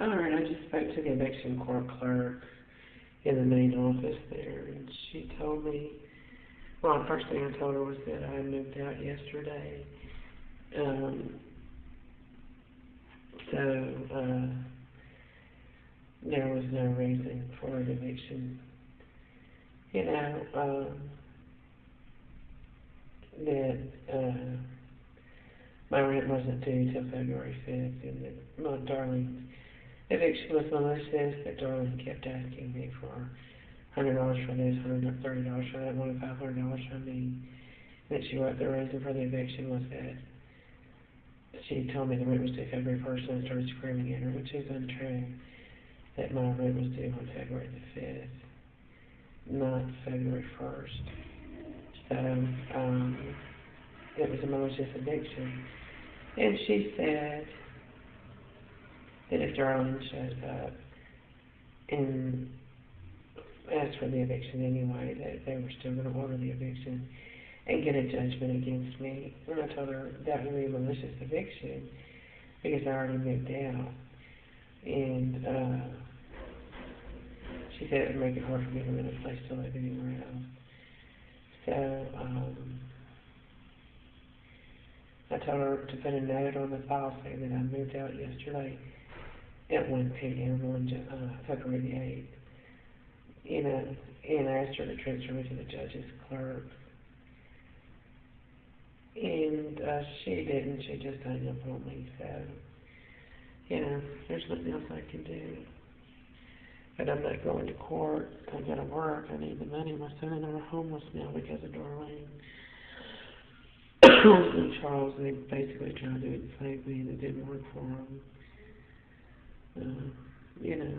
All right, I just spoke to the eviction court clerk in the main office there, and she told me, well, the first thing I told her was that I moved out yesterday. Um, so there was no reason for an eviction. You know, that my rent wasn't due till February 5th, and that my darling eviction was malicious, that Darlene kept asking me for $100 for this, $130 for that, $500 from me. And that the reason for the eviction was that she told me the rent was due February 1st, and I started screaming at her, which is untrue, that my rent was due on February the 5th, not February 1st. So, it was a malicious eviction. And she said that if Darlene shows up and asked for the eviction anyway, that they were still going to order the eviction and get a judgment against me. And I told her that would be a malicious eviction because I already moved out. And she said it would make it hard for me to rent a place to live anywhere else. So I told her to put a note on the file saying that I moved out yesterday at 1 p.m. on February the 8th. You know, and I asked her to transfer me to the judge's clerk. And she didn't. She just hung up on me. So, you know, there's nothing else I can do. But I'm not going to court. I gotta work. I need the money. My son and I are homeless now because of Darlene. And Charles, they basically tried to enslave me, and it didn't work for them. You know,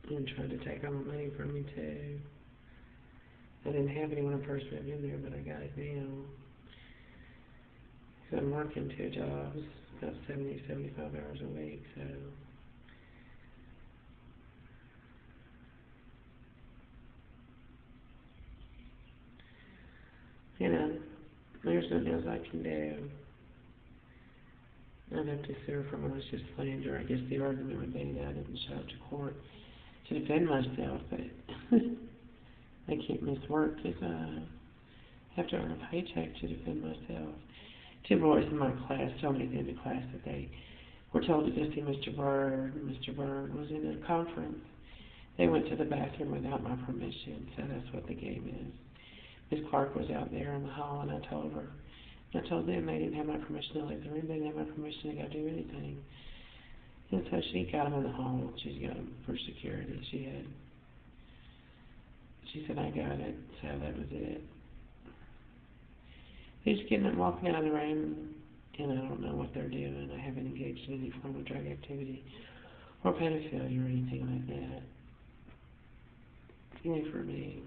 and tried to take all my money from me too. I didn't have any when I first moved in there, but I got it now. So I'm working 2 jobs, about 70, 75 hours a week, so. You know, there's nothing else I can do. I'd have to sue her for malicious slander. I guess the argument would be that I didn't show up to court to defend myself, but I can't miss work because I have to earn a paycheck to defend myself. 2 boys in my class told me at the end of class that they were told to go see Mr. Bird. Mr. Bird was in a conference. They went to the bathroom without my permission, so that's what the game is. Miss Clark was out there in the hall, and I told them they didn't have my permission to leave the room. They didn't have my permission to go do anything. And so she got them in the hall. She's got them for security. She said, I got it. So that was it. They're just getting up, walking out of the room, and I don't know what they're doing. I haven't engaged in any form of drug activity or pedophilia or anything like that. Yay for me.